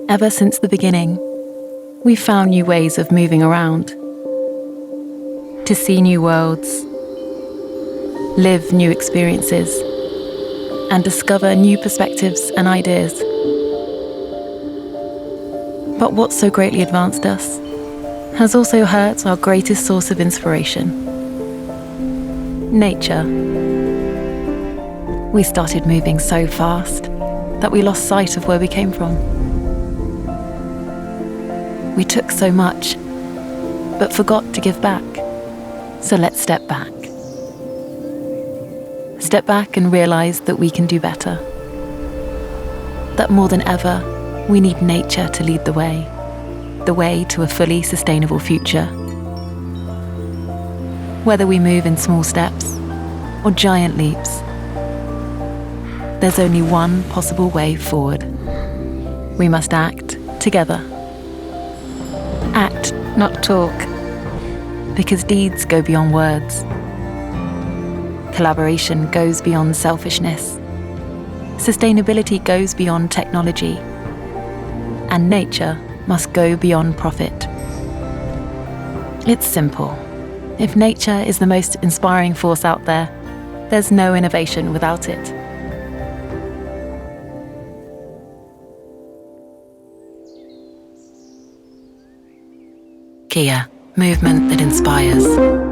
Ever since the beginning, we've found new ways of moving around, to see new worlds, live new experiences, and discover new perspectives and ideas. But what so greatly advanced us has also hurt our greatest source of inspiration: nature. We started moving so fast that we lost sight of where we came from. We took so much, but forgot to give back. So let's step back. Step back and realize that we can do better. That more than ever, we need nature to lead the way to a fully sustainable future. Whether we move in small steps or giant leaps, there's only one possible way forward. We must act together. Act, not talk, because deeds go beyond words. Collaboration goes beyond selfishness. Sustainability goes beyond technology. And nature must go beyond profit. It's simple. If nature is the most inspiring force out there, there's no innovation without it. Kia, movement that inspires.